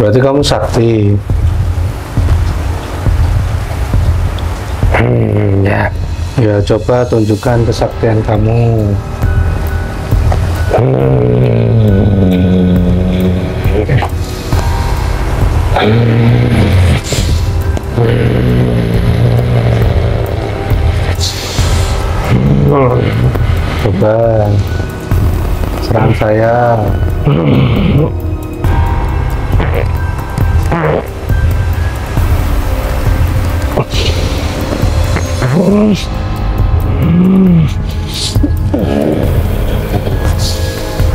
Berarti kamu sakti. Ya. Ya, coba tunjukkan kesaktian kamu. Coba serang saya.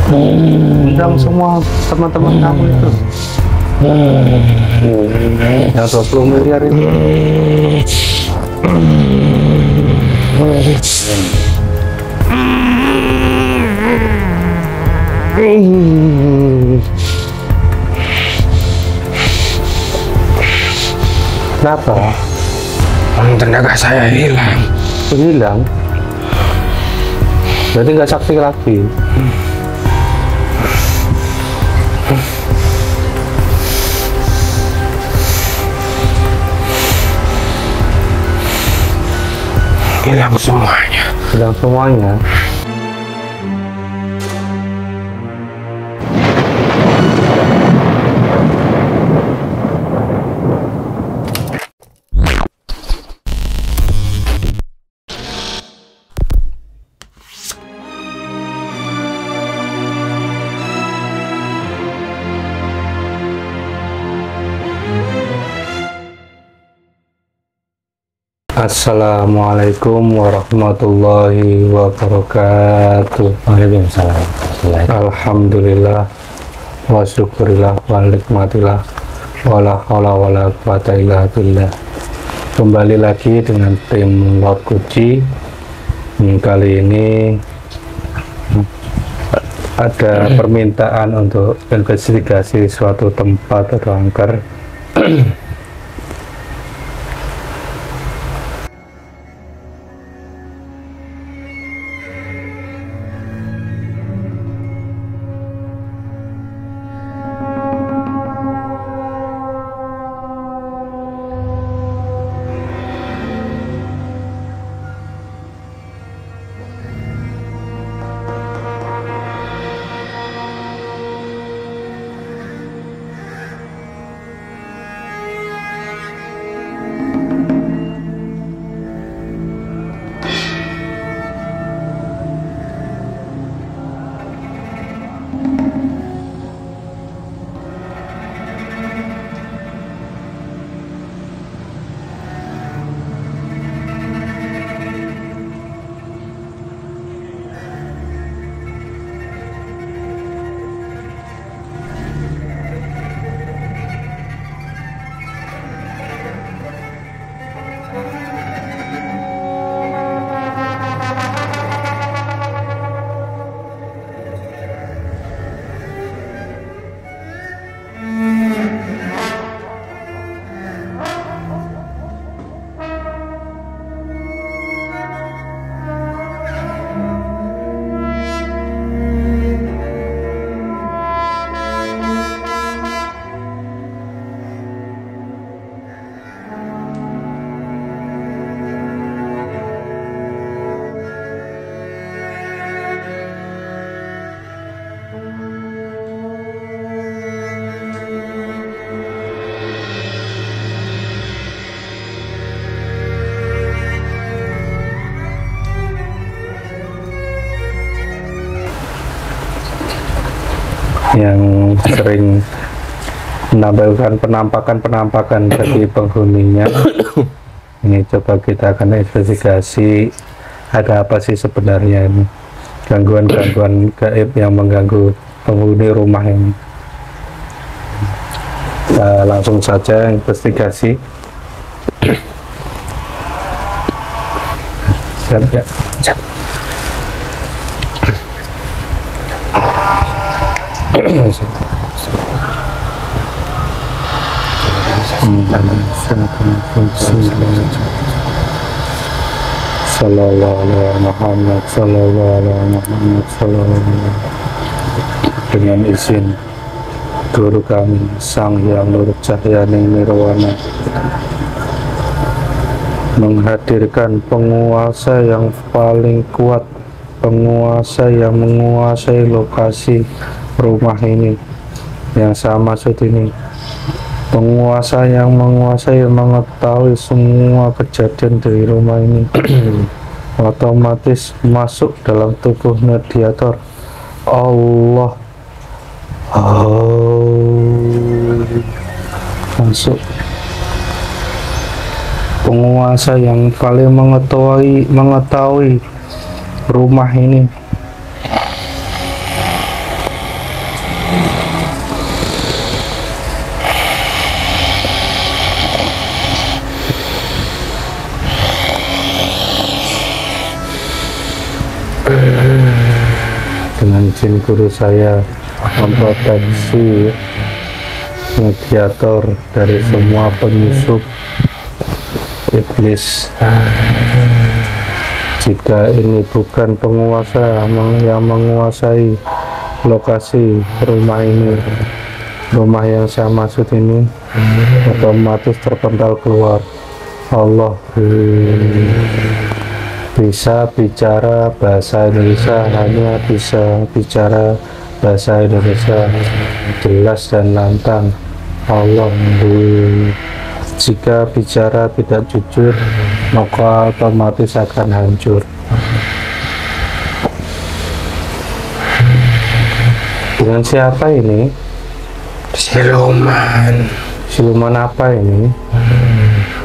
Undang semua teman-teman kamu itu yang 20 miliar itu. Kenapa? Tenaga saya hilang. Hilang? Berarti nggak sakti lagi. Hilang semuanya. Hilang semuanya. Assalamualaikum warahmatullahi wabarakatuh. Waalaikumsalam. Alhamdulillah wa syukurillah wa nikmatillah wa la hawla wa la quwata illa billah. Kembali lagi dengan tim Lord Kuci. Kali ini ada permintaan untuk investigasi suatu tempat atau angker. Yang sering menampilkan penampakan bagi penghuninya. Ini coba kita akan investigasi ada apa sih sebenarnya ini, gangguan-gangguan gaib yang mengganggu penghuni rumah ini. Kita langsung saja investigasi. Siap ya? Siap. Sallallahu alaihi Muhammad, sallallahu alaihi Muhammad, sallallahu alaihi. Dengan izin Guru kami Sang Hyang Nur Cahyaning Nirwana, menghadirkan penguasa yang paling kuat, penguasa yang menguasai lokasi rumah ini yang saya maksud ini, penguasa yang menguasai, mengetahui semua kejadian dari rumah ini otomatis masuk dalam tubuh mediator Allah. Masuk penguasa yang paling mengetahui rumah ini. Dengan jin guru saya memproteksi mediator dari semua penyusup iblis. Jika ini bukan penguasa yang menguasai lokasi rumah ini, rumah yang saya maksud ini otomatis terpental keluar. Allah bisa bicara bahasa Indonesia, hanya bisa bicara bahasa Indonesia jelas dan lantang. Allah jika bicara tidak jujur, maka otomatis akan hancur. Dengan siapa ini? Siluman. Siluman apa ini?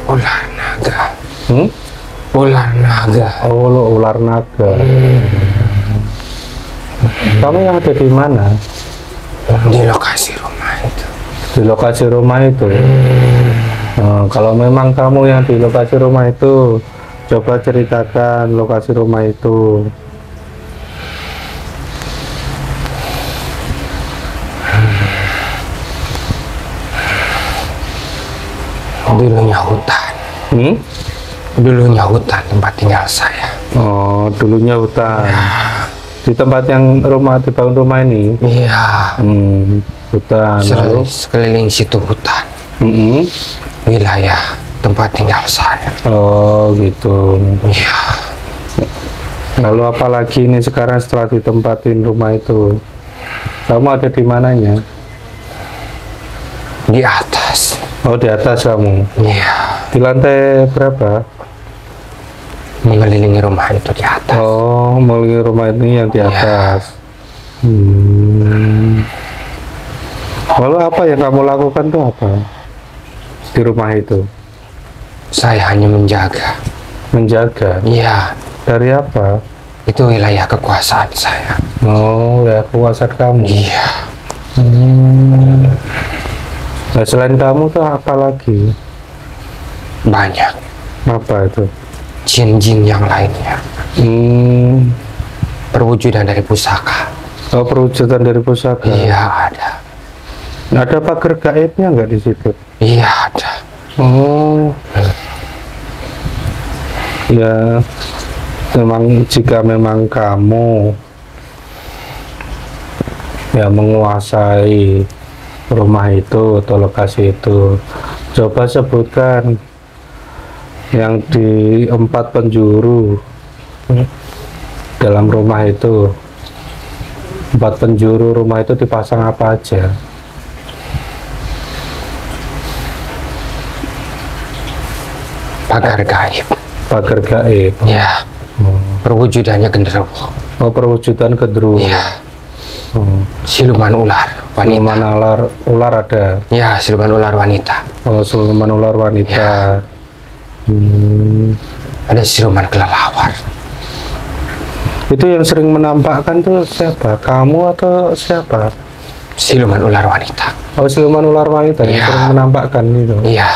Ular naga. Hmm? Ular naga. Oh, lo ular naga. Kamu yang ada di mana? Di lokasi rumah itu. Di lokasi rumah itu. Kalau memang kamu yang di lokasi rumah itu, coba ceritakan lokasi rumah itu. Dulunya hutan. Dulunya hutan tempat tinggal saya. Oh, dulunya hutan. Di tempat yang dibangun rumah ini. Iya. Hutan. Lalu Sekeliling situ hutan. Wilayah tempat tinggal saya. Oh, gitu. Iya. Lalu apalagi ini sekarang setelah ditempatin rumah itu? Kamu ada di mananya? Di atas. Oh, di atas kamu. Iya. Di lantai berapa? Mengelilingi rumah itu di atas. Oh, mengelilingi rumah ini yang di atas. Lalu apa yang kamu lakukan tuh apa di rumah itu? Saya hanya menjaga. Menjaga? Iya. Dari apa? Itu wilayah kekuasaan saya. Oh, ya kekuasaan kamu. Iya. Nah, selain kamu tuh apa lagi? Banyak. Apa itu? Jin-jin yang lainnya. Perwujudan dari pusaka. Oh, perwujudan dari pusaka. Iya, ada. Ada pagar gaibnya nggak di situ? Iya, ada. Oh. Ya, jika memang kamu ya menguasai rumah itu atau lokasi itu, coba sebutkan yang di 4 penjuru dalam rumah itu. 4 penjuru rumah itu dipasang apa aja? Pagar gaib. Pagar gaib. Ya. Perwujudannya genderuwo. Oh, perwujudan genderuwo. Iya. Siluman ular wanita. Siluman ular ada. Ya, siluman ular wanita. Oh, siluman ular wanita. Ada siluman kelelawar. Itu yang sering menampakkan tuh siapa? Kamu atau siapa? Siluman ular wanita. Oh, siluman ular wanita yang sering menampakkan itu. Iya.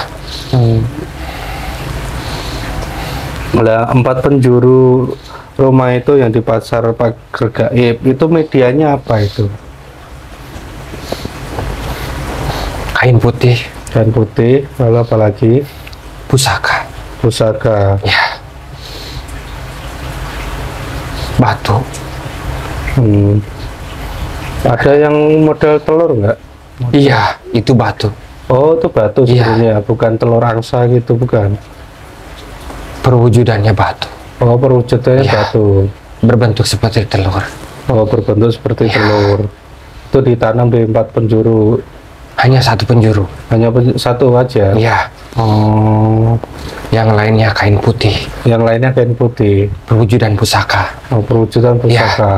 Nah, 4 penjuru rumah itu yang di pasar pagar gaib itu medianya apa itu? Kain putih. Kain putih, lalu apa lagi? Pusaka. Pusaka. Ya. Batu. Ada yang model telur nggak? Iya, itu batu. Oh, itu batu Iya. sebenarnya, bukan telur angsa gitu, bukan. Perwujudannya batu. Oh, perwujudannya Iya. batu. Berbentuk seperti telur. Oh, berbentuk seperti Iya. telur. Itu ditanam di 4 penjuru. Hanya satu penjuru. Hanya satu aja. Iya. Oh, Yang lainnya kain putih. yang lainnya kain putih. Perwujudan pusaka. Oh, perwujudan Iya. pusaka.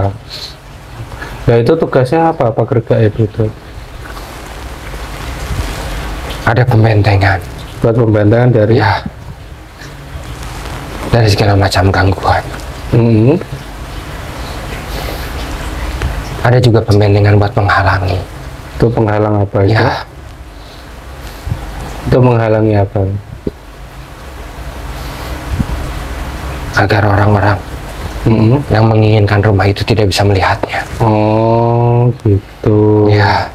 Nah, itu tugasnya apa Pak gaib itu? Ada pembentengan. Buat pembentengan dari. Ya. Dari segala macam gangguan. Mm-mm. Ada juga pembentengan buat menghalangi. Itu penghalang apa itu? Ya. Itu menghalangi apa? Agar orang-orang Mm-mm. yang menginginkan rumah itu tidak bisa melihatnya. Oh, gitu. Ya.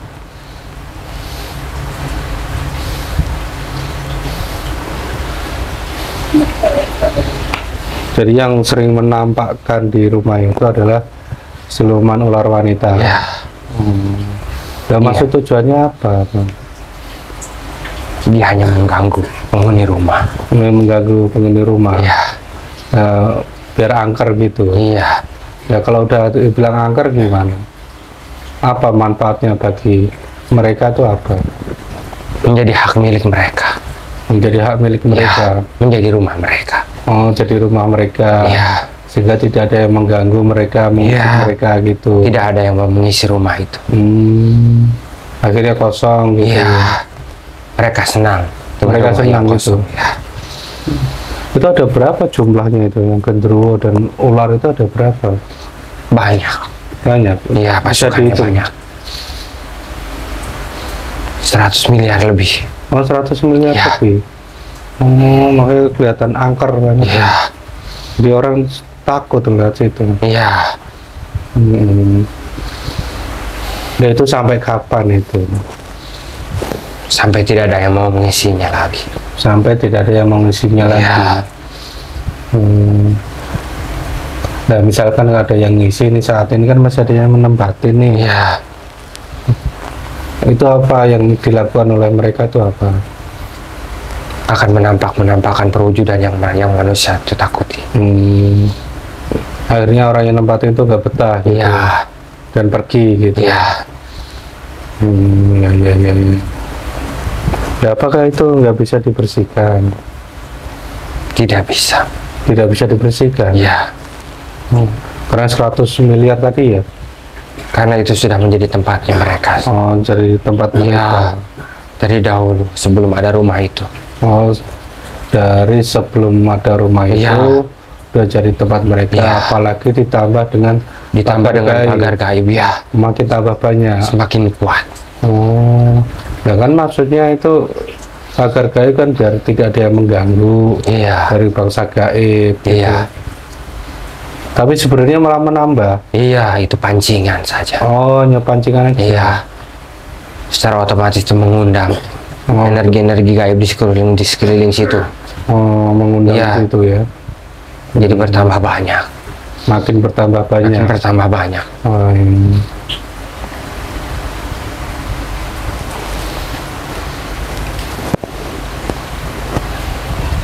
Jadi yang sering menampakkan di rumah itu adalah siluman ular wanita. Ya. Dan Iya. maksud tujuannya apa, Bang? Dia hanya mengganggu penghuni rumah. Ini mengganggu penghuni rumah. Ya. Biar angker gitu. Iya. Ya kalau udah dibilang angker gimana? Apa manfaatnya bagi mereka tuh apa? Menjadi hak milik mereka. Menjadi hak milik mereka. Ya. Menjadi rumah mereka. Oh, jadi rumah mereka. Iya. Sehingga tidak ada yang mengganggu mereka, mengusir Iya. mereka gitu. Tidak ada yang mau mengisi rumah itu. Akhirnya kosong gitu. Iya. Mereka senang. dengan Mereka rumah senang yang gitu. kosong. Ya. Itu ada berapa jumlahnya itu yang genderuwo dan ular itu ada berapa? Banyak. Banyak. Iya, Bisa pasukannya dihitung. banyak. 100 miliar lebih. Oh, 100 miliar Ya. lebih. Oh, makanya kelihatan angker banget. Iya. Jadi orang takut ngeliat situ. Iya. Nah, itu sampai kapan itu? Sampai tidak ada yang mau mengisinya lagi. Sampai tidak ada yang mengisinya lagi. Iya. Nah, misalkan ada yang ngisi nih saat ini kan masih ada yang menempatin nih. Iya. Itu apa yang dilakukan oleh mereka itu apa? Akan menampakkan perwujudan yang manusia itu takuti. Akhirnya orang yang nempatin itu nggak betah gitu. Iya. Dan pergi gitu. Iya. Ya. Nah, apakah itu nggak bisa dibersihkan? Tidak bisa. Tidak bisa dibersihkan? Iya. Karena 100 miliar tadi ya? Karena itu sudah menjadi tempatnya mereka. Oh, jadi tempat mereka. Iya. Dari dahulu sebelum ada rumah itu. Oh, dari sebelum ada rumah Iya. itu udah jadi tempat mereka. Iya. Apalagi ditambah dengan Pagar gaib ya. makin tambah banyak. Semakin kuat. Oh, ya kan maksudnya itu pagar gaib kan biar tidak ada yang mengganggu Iya. dari bangsa gaib. Gitu. Iya. Tapi sebenarnya malah menambah. Iya, itu pancingan saja. Oh, hanya pancingan aja. Iya. Secara otomatis itu mengundang Oh. energi-energi gaib di sekeliling situ. Oh, mengundang Iya. itu ya. Jadi bertambah banyak. Makin bertambah banyak. Makin bertambah banyak. Oh, iya.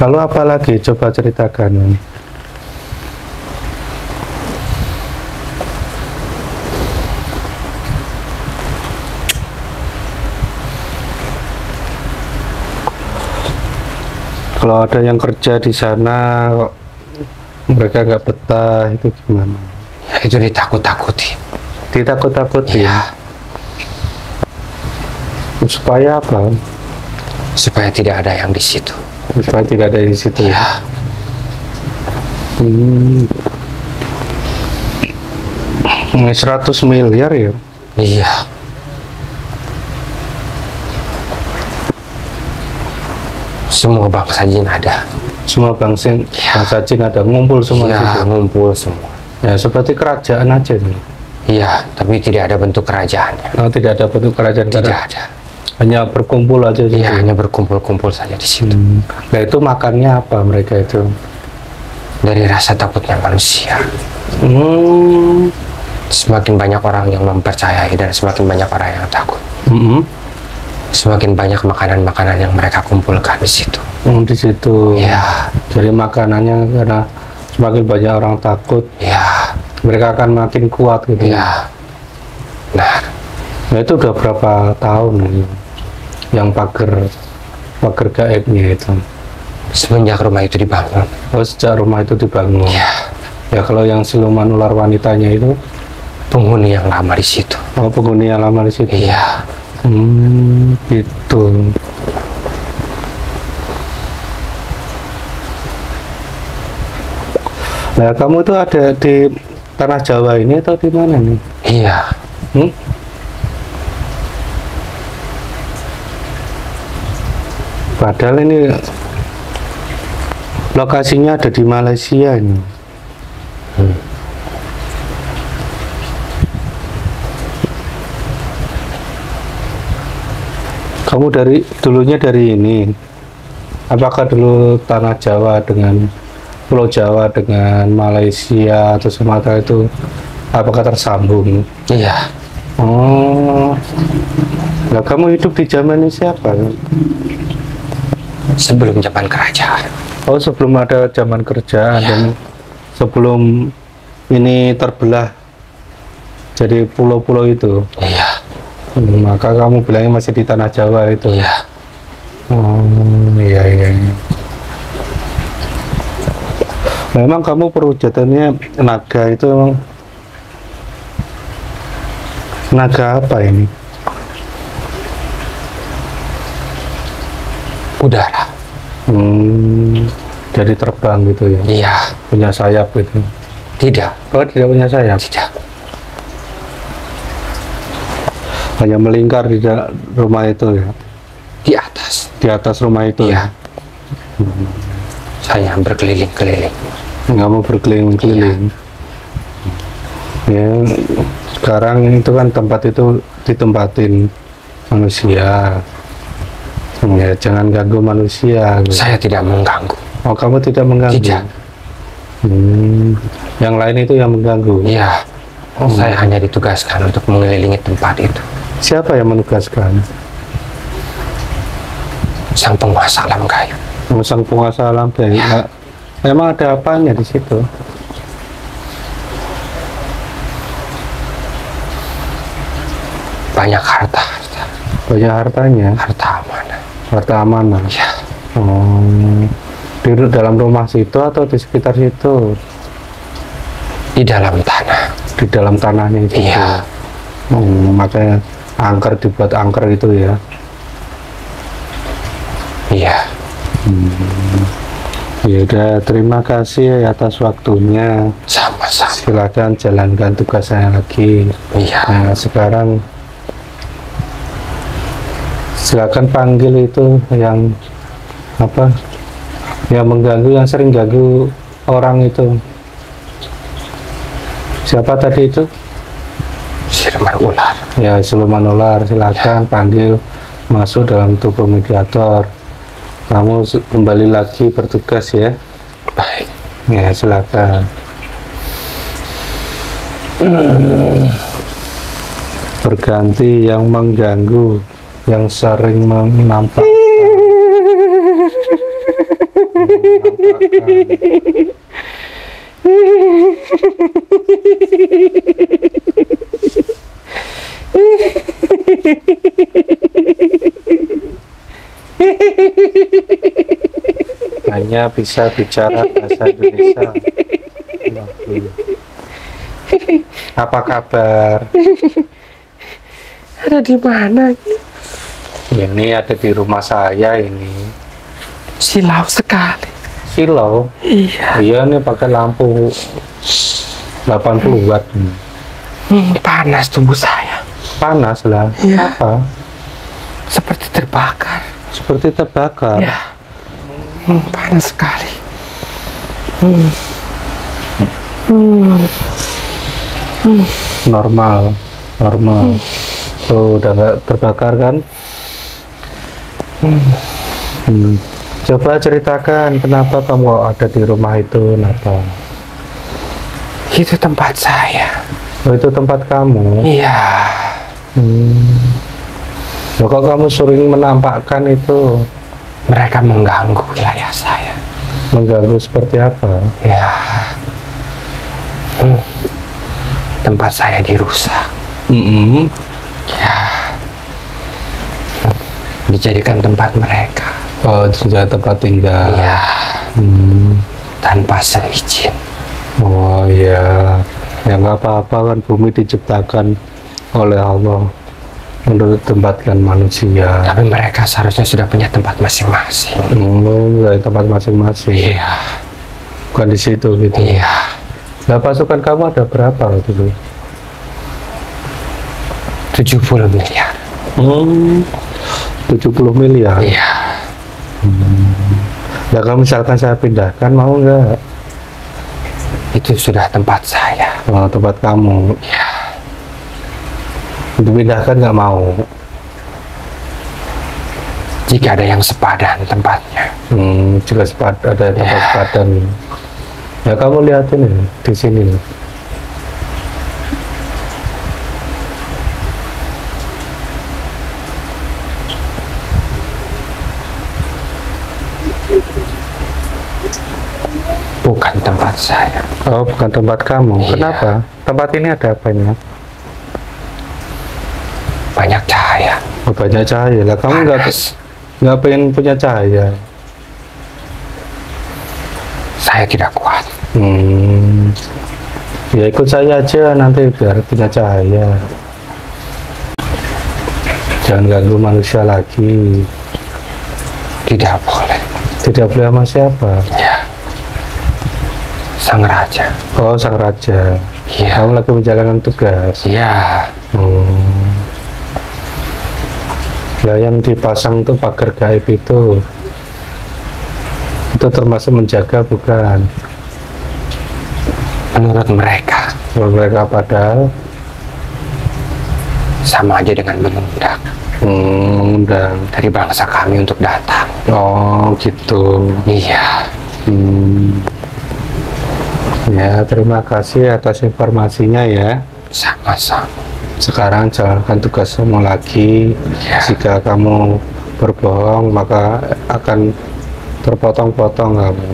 Lalu apa lagi? Coba ceritakan. Kalau ada yang kerja di sana kok mereka nggak betah, itu gimana? Ya, itu ditakut-takuti. Ditakut-takutin. Iya. Supaya apa? Supaya tidak ada yang di situ. Supaya tidak ada di situ. Iya. Ini 100 miliar ya? Iya. Semua bangsa jin ada. Semua bangsa Ya. bangsa jin ada ngumpul semua di Iya, situ. ngumpul semua. Ya seperti kerajaan aja nih. Iya, tapi tidak ada bentuk kerajaannya. Nah, tidak ada bentuk kerajaan Tidak karena ada. hanya berkumpul aja di Iya, situ. hanya berkumpul-kumpul saja di situ. Nah itu makannya apa mereka itu? Dari rasa takutnya manusia. Hmm. Semakin banyak orang yang mempercayai dan semakin banyak orang yang takut. semakin banyak makanan-makanan yang mereka kumpulkan di situ. Di situ. Ya, Jadi makanannya karena semakin banyak orang takut, ya, mereka akan makin kuat gitu. ya. Nah, Nah itu udah berapa tahun ini yang pagar gaibnya itu? semenjak rumah itu dibangun. Oh, sejak rumah itu dibangun. Ya, Ya kalau yang siluman ular wanitanya itu, penghuni yang lama di situ. oh penghuni yang lama di situ. Iya, Gitu. Nah kamu itu ada di tanah Jawa ini atau di mana nih? iya. Hmm? Padahal ini lokasinya ada di Malaysia ini. Kamu dulunya dari ini. Apakah dulu tanah Jawa dengan Pulau Jawa dengan Malaysia atau Sumatera itu apakah tersambung? Iya, Oh, nah kamu hidup di zaman siapa? sebelum zaman kerajaan. Oh, sebelum ada zaman kerjaan dan sebelum ini terbelah jadi pulau-pulau itu. Iya, Maka kamu bilangnya masih di tanah Jawa itu. iya. Oh, iya, iya, iya. Memang kamu perwujudannya naga itu memang naga apa ini? Udara. Jadi terbang gitu ya? Iya, Punya sayap gitu? tidak, Oh, tidak punya sayap? tidak. Hanya melingkar di rumah itu ya? Di atas. Di atas rumah itu? Iya. Saya berkeliling-keliling. Nggak mau berkeliling-keliling? Ya, sekarang itu kan tempat itu ditempatin manusia. Ya, jangan ganggu manusia. Gitu. Saya tidak mengganggu. Oh, kamu tidak mengganggu? Tidak. Yang lain itu yang mengganggu? Iya. Saya hanya ditugaskan untuk mengelilingi tempat itu. Siapa yang menugaskan? Sang penguasa alam gaib. Sang penguasa alam gaib. Nah, memang ada apanya di situ? Banyak harta-harta. Banyak hartanya? Harta amanah. Harta amanah? Ya, Oh, di dalam rumah situ atau di sekitar situ? di dalam tanah. Di dalam tanahnya itu? Iya. Makanya angker dibuat angker itu ya? Iya. Ya udah, terima kasih atas waktunya. Sama-sama. Silakan jalankan tugasnya lagi. Iya. Nah, sekarang silakan panggil itu yang apa? Yang mengganggu, yang sering ganggu orang itu. Siapa tadi itu? Siluman ular. Ya, siluman ular. Silakan panggil masuk dalam tubuh mediator. Kamu kembali lagi bertugas ya. Baik. Ya, silakan. Berganti yang mengganggu, yang sering menampakkan. Hanya bisa bicara bahasa Indonesia. Waduh. Apa kabar? Ada di mana? Ini ada di rumah saya ini. Silau sekali. Silau. Iya. Iya, ini pakai lampu 80 watt. Panas tubuh saya. Panas lah. Iya. Apa? Seperti terbakar. Seperti terbakar. Ya. Panas sekali. Normal. Tuh udah nggak terbakar kan? Coba ceritakan kenapa kamu ada di rumah itu, kenapa? Itu tempat saya. Oh, itu tempat kamu? Iya. Loh, kok kamu sering menampakkan itu? Mereka mengganggu wilayah saya. Mengganggu seperti apa? Ya, tempat saya dirusak. Ya, dijadikan tempat mereka. Oh, sudah tempat tinggal. Ya, Hmm. tanpa seizin. Oh ya, ya nggak apa-apa kan, bumi diciptakan oleh Allah untuk tempatkan manusia. Tapi mereka seharusnya sudah punya tempat masing-masing. Dari tempat masing-masing. Iya, Bukan di situ gitu. iya. Nah, pasukan kamu ada berapa dulu? 70 miliar. 70 miliar. Iya. Nah, kalau misalkan saya pindahkan, mau nggak? Itu sudah tempat saya. Oh, tempat kamu. Ya, Dipindahkan nggak mau? jika ada yang sepadan tempatnya. Juga ada tempat Ya. sepadan. Ya, kamu lihat ini di sini. Bukan tempat saya. Oh, bukan tempat kamu. Iya. Kenapa? Tempat ini ada apanya? Banyak cahaya. Oh, banyak cahaya. Lah, kamu Panas. nggak pengen punya cahaya? Saya tidak kuat. Ya ikut saya aja nanti biar punya cahaya. Jangan ganggu manusia lagi. Tidak boleh. Tidak boleh sama siapa? Ya. Sang Raja. Oh, sang raja. Iya. Kamu lagi menjalankan tugas. Iya. Lah, yang dipasang tuh pagar gaib itu termasuk menjaga bukan? Menurut mereka, Kalau mereka padahal sama aja dengan mengundang mengundang. dari bangsa kami untuk datang. Oh, gitu. Iya. Ya, terima kasih atas informasinya ya. Sama-sama. Sekarang jalankan tugasmu lagi. Ya. Jika kamu berbohong, maka akan terpotong-potong kamu.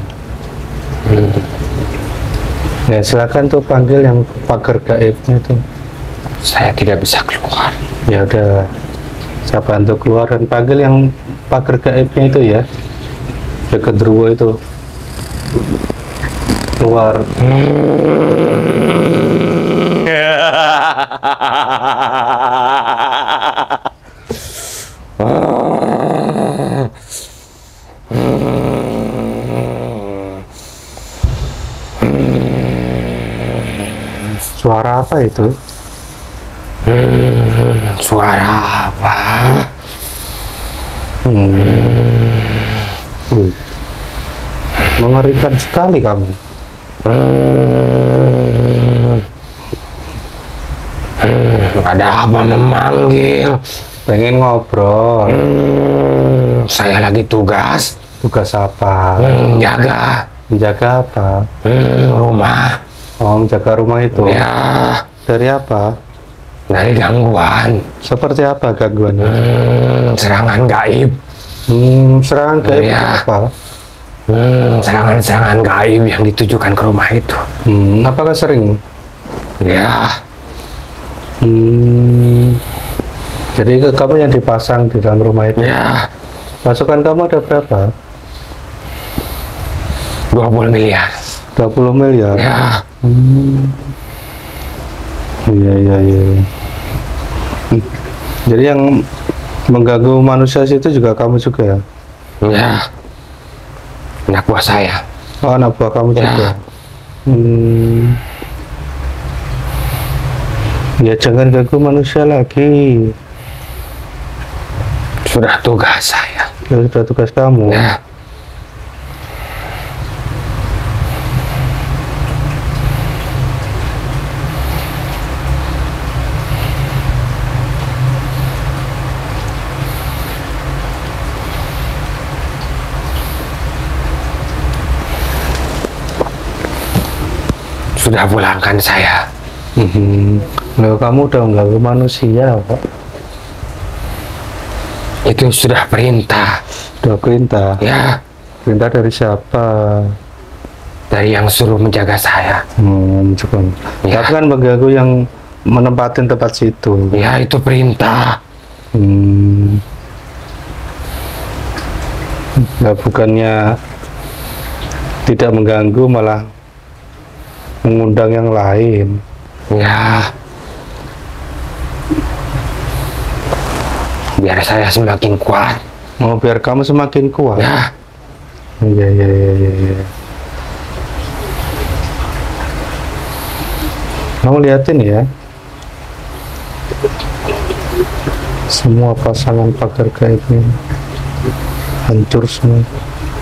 Ya, silakan tuh panggil yang pagar gaibnya tuh. Saya tidak bisa keluar. Ya udah, saya bantu keluar dan panggil yang pagar gaibnya itu ya. Dekat Druwo itu. Keluar. Suara apa itu? Suara apa? Mengerikan sekali kamu. Ada apa memanggil? Pengen ngobrol. Saya lagi tugas. Tugas apa? Jaga Menjaga apa? rumah. Oh, menjaga rumah itu. Ya, Dari apa? dari gangguan. Seperti apa gangguannya? Serangan gaib. Serangan gaib Iya. apa? Serangan-serangan gaib yang ditujukan ke rumah itu. Apakah sering? Ya, Jadi kamu yang dipasang di dalam rumah itu. ya, Pasukan kamu ada berapa? 20 miliar. 20 miliar. Ya, Iya, iya, iya. Jadi yang mengganggu manusia itu juga kamu juga ya? ya. Anak buah saya. Oh, anak buah kamu Ya. juga. Ya jangan ganggu manusia lagi. Sudah tugas saya. Ya, sudah tugas kamu. Ya, sudah pulangkan saya. Loh, kamu udah mengganggu manusia, Pak. Itu sudah perintah. Sudah perintah. Ya, Perintah dari siapa? dari yang suruh menjaga saya. Cukup. Ya. Tapi kan mengganggu yang menempatin tempat situ. Ya, itu perintah. Nah, bukannya tidak mengganggu, malah mengundang yang lain. Ya, biar saya semakin kuat. Mau biar kamu semakin kuat. Ya, Iya, iya, iya, iya, iya. Kamu liatin ya, semua pasangan pagar gaib ini hancur semua.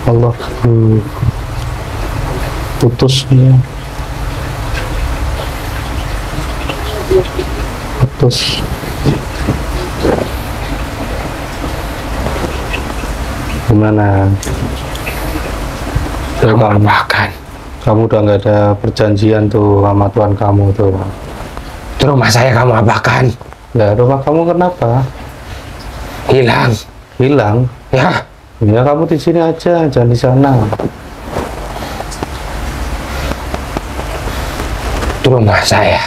Allah putus semua. Putus. Gimana? kamu makan. Kamu udah nggak ada perjanjian tuh sama Tuhan kamu tuh. Itu rumah saya kamu apakan? Nah, rumah kamu kenapa? Hilang. Hilang? Ya, Ya kamu di sini aja, jangan di sana. itu rumah saya.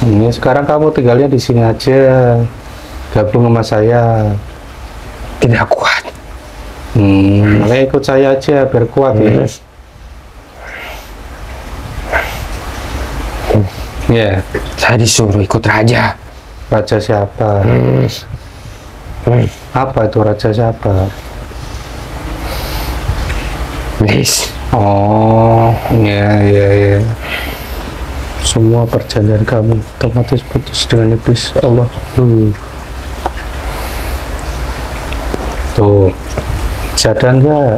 Ini sekarang kamu tinggalnya di sini aja, gabung sama saya. Tidak kuat. Makanya ikut saya aja biar kuat ya. Ya, Saya disuruh ikut raja. raja siapa? Apa itu raja siapa? Please. Oh, ya, ya, ya. Semua perjanjian kamu otomatis putus dengan iblis. Allah. Tuh, sadar nggak?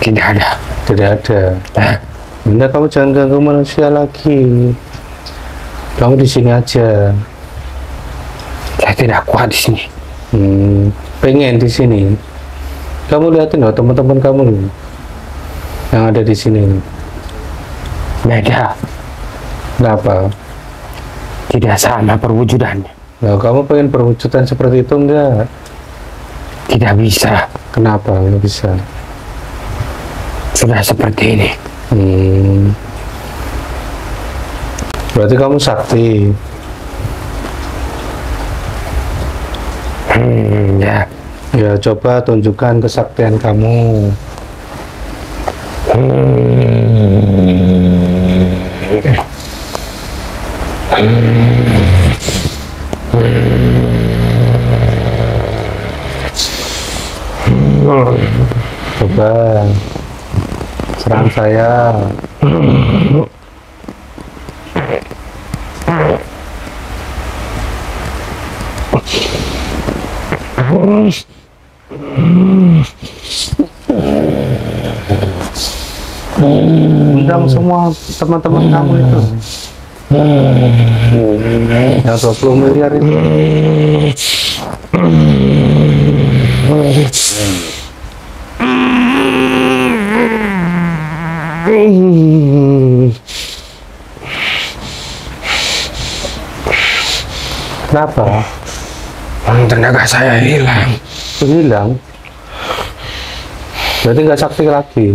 Tidak ada. Tidak ada. Nah, Bunda, kamu jangan ganggu manusia lagi. Kamu di sini aja. saya tidak kuat di sini. Pengen di sini. Kamu lihatin loh teman-teman kamu loh, yang ada di sini. Beda. Kenapa? Tidak sama perwujudannya. Nah, kamu pengen berwujudan seperti itu enggak? Tidak bisa. Kenapa nggak bisa? Sudah seperti ini. Berarti kamu sakti. Ya. Ya, coba tunjukkan kesaktian kamu. Coba serang saya. Undang semua teman-teman kamu itu yang 20 miliar itu. Kenapa? Tenaga saya hilang. Hilang? Berarti nggak sakti lagi.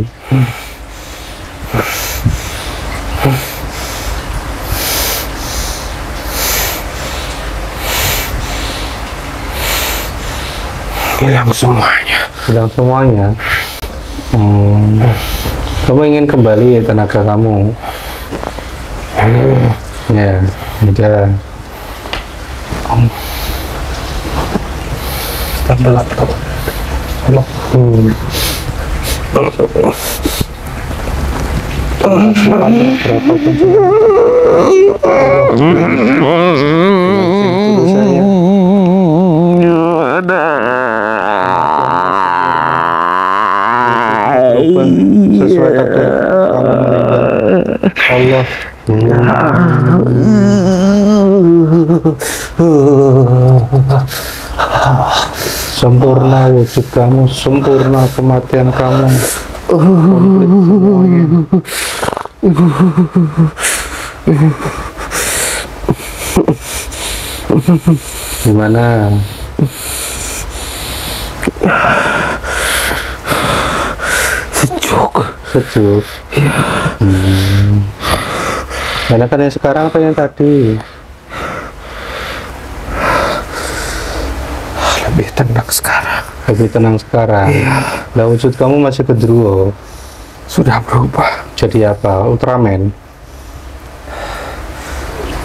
Hilang semuanya. Hilang semuanya. Kamu ingin kembali tenaga kamu? Ya, udah. Sesuai takdir kamu meninggal. Allah. Sempurna wujud kamu, sempurna kematian kamu. Komplit semuanya. Gimana? Sejuk. Iya. Karena kan yang sekarang apa yang tadi? Lebih tenang sekarang. Lebih tenang sekarang. Iya. Lah wujud kamu masih kedruwo. Sudah berubah. Jadi apa? Ultraman?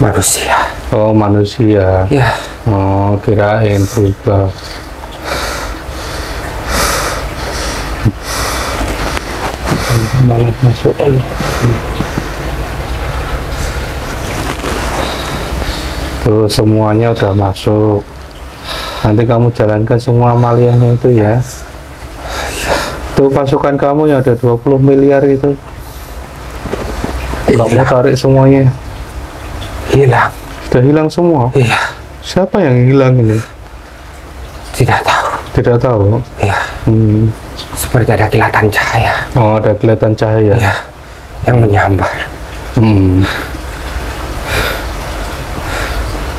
Manusia. Oh, manusia. Ya. Oh, kirain berubah. Malah masuk. Tuh semuanya udah masuk. Nanti kamu jalankan semua amaliyahnya itu ya. Tuh pasukan kamu yang ada 20 miliar itu. Kamu tarik semuanya. Hilang. Sudah hilang semua. Iya. Siapa yang hilang ini? Tidak tahu. Tidak tahu. Iya. Hmm. Seperti ada kilatan cahaya. Oh, ada kelihatan cahaya. Iya. Yang menyambar. Hmm.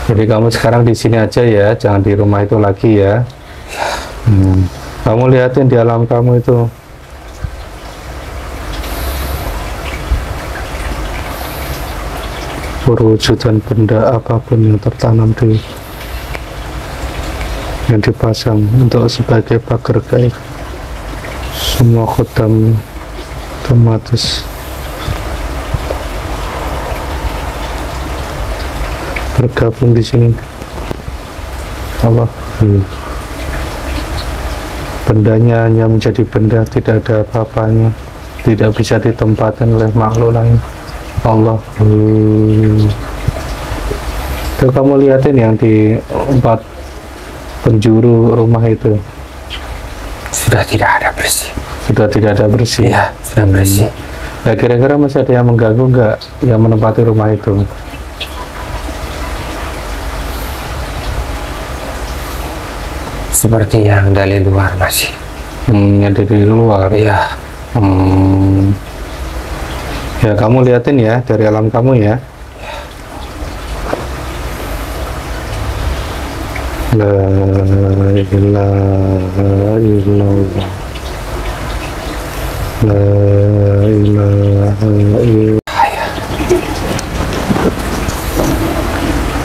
Jadi kamu sekarang di sini aja ya, jangan di rumah itu lagi ya. Hmm. Kamu lihatin di alam kamu itu. Perwujudan benda apapun yang tertanam di yang dipasang untuk sebagai pagar gaib. Semua khodam otomatis bergabung di sini. Allah. Bendanya hanya menjadi benda, tidak ada apa-apanya, tidak bisa ditempatkan oleh makhluk lain. Allah. Tuh kamu lihatin yang di 4 penjuru rumah itu. Sudah tidak ada bersih. Sudah tidak ada bersih. Iya, sudah bersih. Nah, kira-kira masih ada yang mengganggu nggak yang menempati rumah itu? Seperti yang dari luar masih. Yang dari luar. Iya. Ya kamu lihatin ya dari alam kamu ya. La ilaha illallah. La ilaha illallah.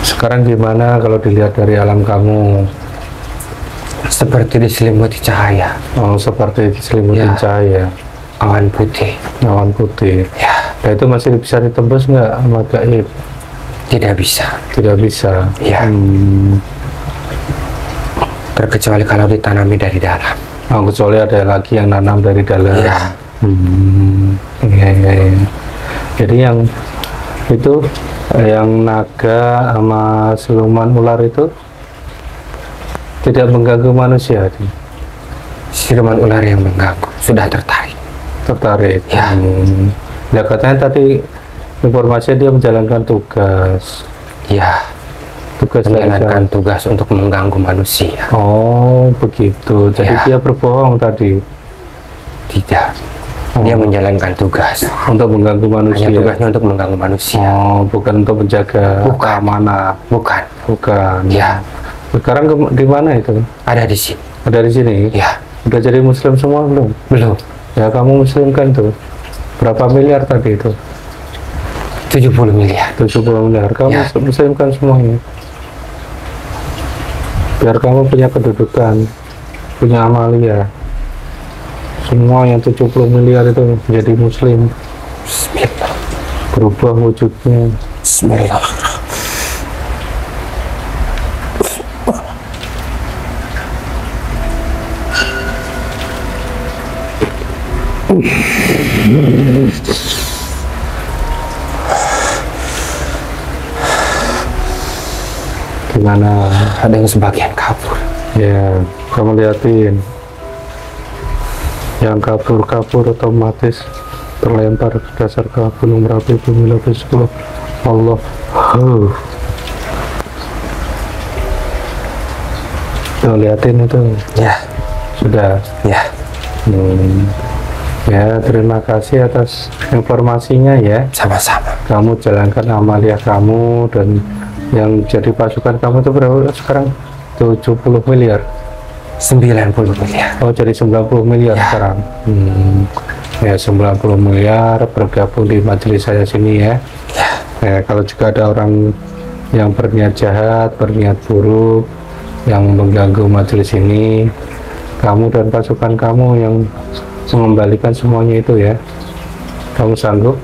Sekarang gimana kalau dilihat dari alam kamu? Seperti diselimuti cahaya. Oh, seperti diselimuti Ya. cahaya. Awan putih. Awan putih. Ya. Nah, itu masih bisa ditembus nggak sama gaib? Tidak bisa. Tidak bisa. Ya. Terkecuali kalau ditanami dari dalam. Oh, kecuali ada lagi yang nanam dari dalam. Iya. Iya, iya, iya. Jadi yang itu yang naga sama siluman ular itu tidak mengganggu manusia. Siluman ular yang mengganggu sudah tertarik. Tertarik. Ya. Ya katanya tadi informasinya dia menjalankan tugas. Ya. Tugas Menjalankan tugas untuk mengganggu manusia. Oh begitu. Jadi Ya. dia berbohong tadi. Tidak. Dia menjalankan tugas. Untuk mengganggu manusia. Hanya tugasnya untuk mengganggu manusia. Oh, bukan untuk menjaga Bukan. keamanan. Bukan. Bukan. Ya. Sekarang di mana itu? Ada di sini. Ada di sini. Ya. Udah jadi muslim semua belum? Belum. Ya kamu muslim kan tuh. Berapa miliar tadi itu? 70 miliar. 70 miliar. Kamu Ya. muslim kan semuanya. Biar kamu punya kedudukan, punya amalia. Semua yang 70 miliar itu menjadi muslim. Bismillah. Berubah wujudnya. Bismillah. Gimana? Ada yang sebagian kabur. Ya, kamu liatin. Yang kabur-kabur otomatis terlempar ke dasar ke Gunung Merapi, bumi lapis 10. Allah. Tuh liatin itu. Ya. Sudah. Ya. Ya, terima kasih atas informasinya ya. Sama-sama. Kamu jalankan amaliyah kamu, dan yang jadi pasukan kamu itu berapa sekarang? 70 miliar. 90 miliar. Oh, jadi 90 miliar Ya. sekarang. Ya, 90 miliar bergabung di majelis saya sini ya. Ya, kalau juga ada orang yang berniat jahat, berniat buruk, yang mengganggu majelis ini, kamu dan pasukan kamu yang mengembalikan semuanya itu ya. Kamu sanggup?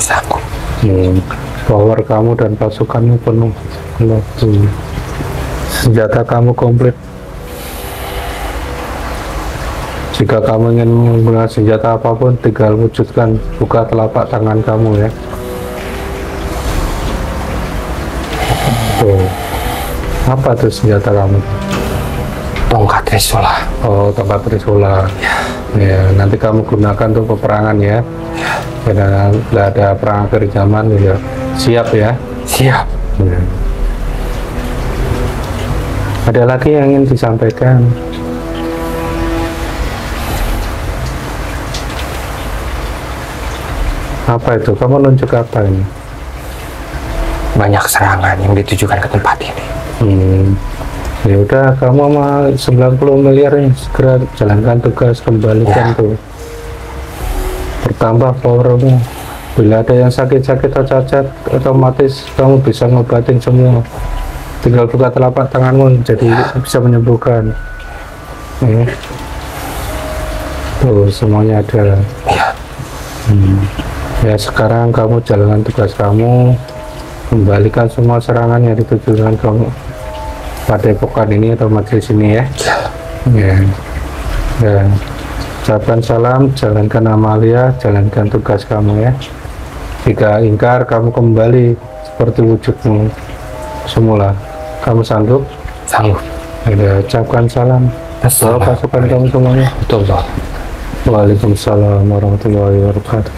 Sanggup. Power kamu dan pasukanmu penuh. Senjata kamu komplit. Jika kamu ingin menggunakan senjata apapun, tinggal wujudkan, buka telapak tangan kamu ya. Tuh. Apa tuh senjata kamu? Tongkat Trisula. Oh, tongkat Trisula. Ya, nanti kamu gunakan untuk peperangan ya. Karena nggak ada perang akhir zaman ya. Siap ya. Siap. Ya. Ada lagi yang ingin disampaikan? Apa itu? Kamu nunjuk apa ini? Banyak serangan yang ditujukan ke tempat ini. Ya udah, kamu sama 90 miliar ini segera jalankan tugas, kembalikan Ya. tuh. Bertambah powermu. Bila ada yang sakit-sakit atau cacat, otomatis kamu bisa ngobatin semua. Tinggal buka telapak tanganmu, jadi bisa menyembuhkan. Tuh, semuanya ada. Ya. Ya, sekarang kamu jalankan tugas kamu, kembalikan semua serangan yang ditujukan kamu pada epokan ini atau majelis ini ya. Ya. Ya. Ucapkan salam, jalankan amalia, jalankan tugas kamu ya. Jika ingkar, kamu kembali seperti wujudmu semula. Kamu sanggup? Sanggup. Ya, ucapkan salam. Bawa pasukan kamu semuanya. Betul, Bang. Waalaikumsalam warahmatullahi wabarakatuh.